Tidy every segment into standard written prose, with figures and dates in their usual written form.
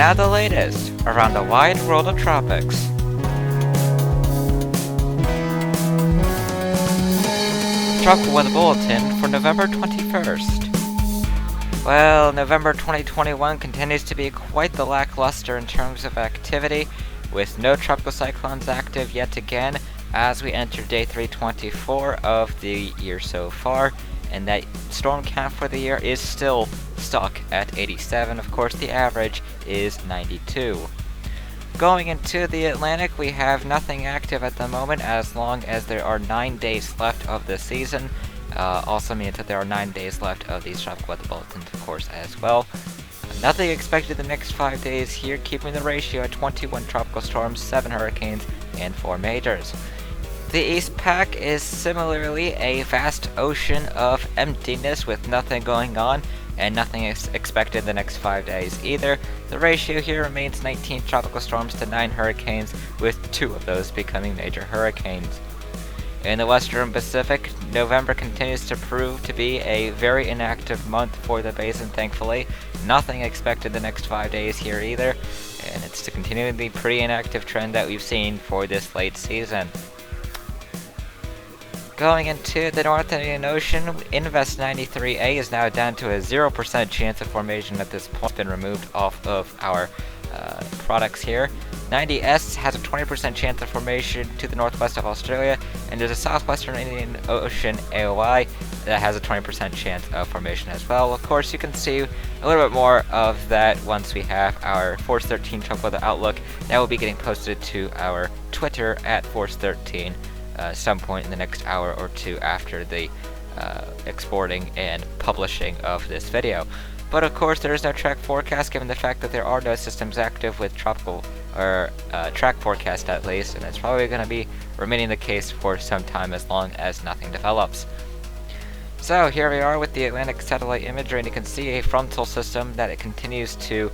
now the latest around the wide world of tropics. Tropical Weather Bulletin for November 21st. Well, November 2021 continues to be quite the lackluster in terms of activity, with no tropical cyclones active yet again as we enter day 324 of the year so far, and that storm count for the year is still stuck at 87. Of course, the average is 92. Going into the Atlantic, we have nothing active at the moment as long as there are 9 days left of the season. Also means that there are 9 days left of these tropical weather bulletins, of course, as well. Nothing expected the next 5 days here, keeping the ratio at 21 tropical storms, 7 hurricanes, and 4 majors. The East Pac is similarly a vast ocean of emptiness with nothing going on, and nothing is expected the next 5 days either. The ratio here remains 19 tropical storms to 9 hurricanes, with 2 of those becoming major hurricanes. In the Western Pacific, November continues to prove to be a very inactive month for the basin, thankfully. Nothing expected the next 5 days here either, and it's to continue the pretty inactive trend that we've seen for this late season. Going into the North Indian Ocean, Invest 93A is now down to a 0% chance of formation at this point. It's been removed off of our products here. 90S has a 20% chance of formation to the northwest of Australia, and there's a Southwestern Indian Ocean AOI that has a 20% chance of formation as well. Of course, you can see a little bit more of that once we have our Force 13 tropical weather outlook. That will be getting posted to our Twitter at Force 13 some point in the next hour or two after the exporting and publishing of this video. But of course, there is no track forecast given the fact that there are no systems active with tropical or track forecast at least, and it's probably going to be remaining the case for some time as long as nothing develops. So here we are with the Atlantic satellite imagery, and you can see a frontal system that it continues to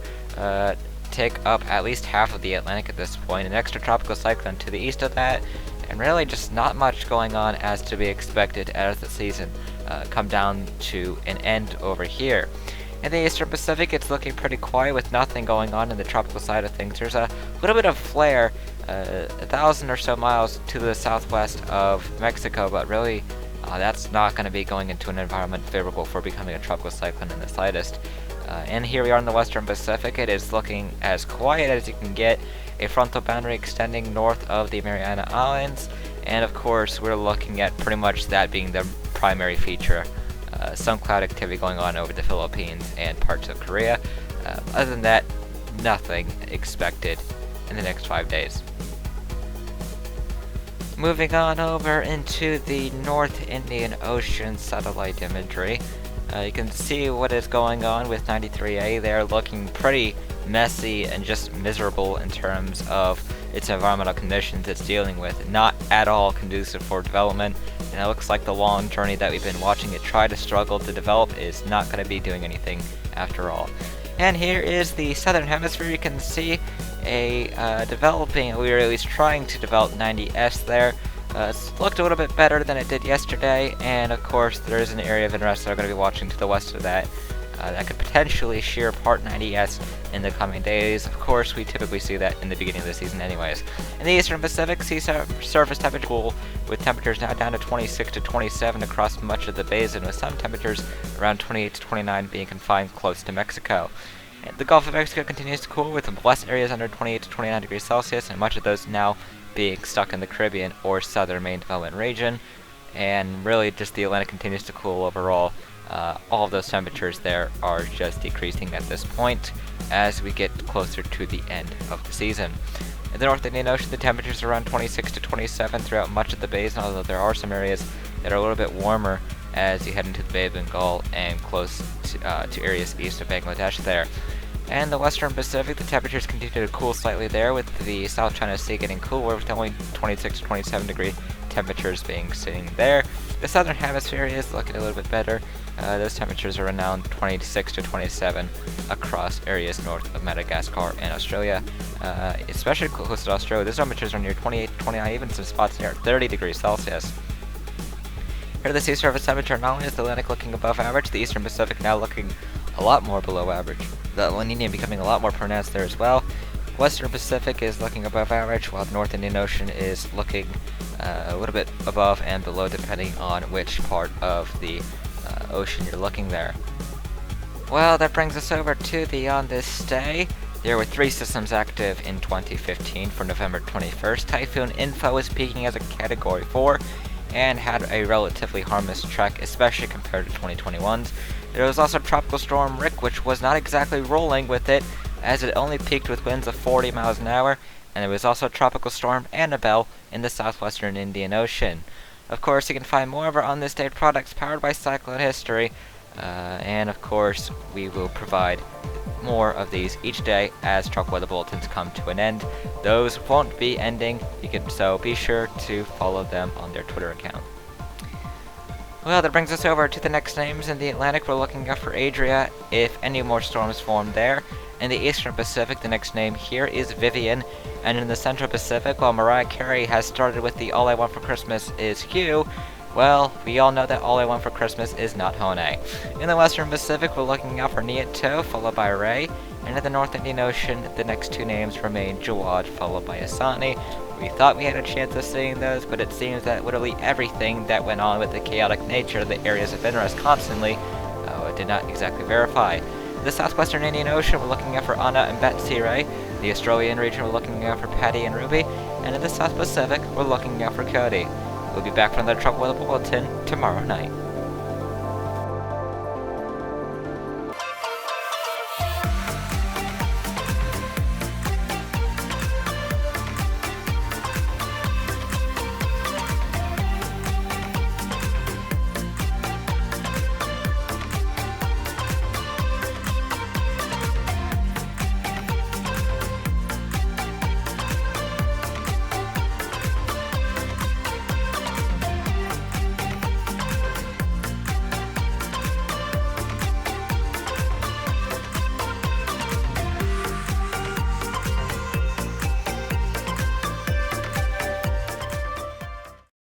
take up at least half of the Atlantic at this point, an extratropical cyclone to the east of that, and really just not much going on as to be expected as the season come down to an end over here. In the Eastern Pacific, it's looking pretty quiet with nothing going on in the tropical side of things. There's a little bit of flare 1,000 or so miles to the southwest of Mexico, but really that's not going to be going into an environment favorable for becoming a tropical cyclone in the slightest. And here we are in the Western Pacific. It is looking as quiet as you can get, a frontal boundary extending north of the Mariana Islands, and of course we're looking at pretty much that being the primary feature. Some cloud activity going on over the Philippines and parts of Korea. Other than that, nothing expected in the next 5 days. Moving on over into the North Indian Ocean satellite imagery, you can see what is going on with 93A. They're looking pretty messy and just miserable in terms of its environmental conditions it's dealing with. Not at all conducive for development, and it looks like the long journey that we've been watching it try to struggle to develop is not going to be doing anything after all. And here is the southern hemisphere. You can see a developing, or at least trying to develop 90S there. It's looked a little bit better than it did yesterday, and of course there is an area of interest that we're going to be watching to the west of that. That could potentially shear apart 90S in the coming days. Of course, we typically see that in the beginning of the season anyways. In the Eastern Pacific, sea surface temperature cool, with temperatures now down to 26 to 27 across much of the basin, with some temperatures around 28 to 29 being confined close to Mexico. And the Gulf of Mexico continues to cool, with less areas under 28 to 29 degrees Celsius, and much of those now being stuck in the Caribbean or southern main development region. And really just the Atlantic continues to cool overall. All of those temperatures there are just decreasing at this point as we get closer to the end of the season. In the North Indian Ocean, the temperatures are around 26 to 27 throughout much of the basin, although there are some areas that are a little bit warmer as you head into the Bay of Bengal and close to areas east of Bangladesh there. And the Western Pacific, the temperatures continue to cool slightly there, with the South China Sea getting cooler with only 26 to 27 degree temperatures being sitting there. The Southern Hemisphere is looking a little bit better. Those temperatures are around 26 to 27 across areas north of Madagascar and Australia. Especially close to Australia, those temperatures are near 28 to 29, even some spots near 30 degrees Celsius. Here the sea surface temperature, not only is the Atlantic looking above average, the Eastern Pacific now looking a lot more below average. the La Nina becoming a lot more pronounced there as well. Western Pacific is looking above average, while the North Indian Ocean is looking a little bit above and below, depending on which part of the ocean you're looking there. Well, that brings us over to the on this day. There were 3 systems active in 2015 for November 21st. Typhoon Info was peaking as a Category 4 and had a relatively harmless trek, especially compared to 2021's. There was also Tropical Storm Rick, which was not exactly rolling with it, as it only peaked with winds of 40 miles an hour, and there was also Tropical Storm Annabelle in the southwestern Indian Ocean. Of course, you can find more of our On This Day products powered by Cyclone History, and of course, we will provide more of these each day as truck weather bulletins come to an end. Those won't be ending, so be sure to follow them on their Twitter account. Well, that brings us over to the next names. In the Atlantic, we're looking out for Adria if any more storms form there. In the Eastern Pacific, the next name here is Vivian. And in the Central Pacific, while Mariah Carey has started with the All I Want for Christmas is You, well, we all know that All I Want for Christmas is not Hone. In the Western Pacific, we're looking out for Nieto, followed by Ray. And in the North Indian Ocean, the next 2 names remain Jawad, followed by Asani. We thought we had a chance of seeing those, but it seems that literally everything that went on with the chaotic nature of the areas of interest constantly did not exactly verify. In the Southwestern Indian Ocean, we're looking out for Anna and Betsy Ray. The Australian region, we're looking out for Patty and Ruby. And in the South Pacific, we're looking out for Cody. We'll be back from the Truck Weather Bulletin tomorrow night.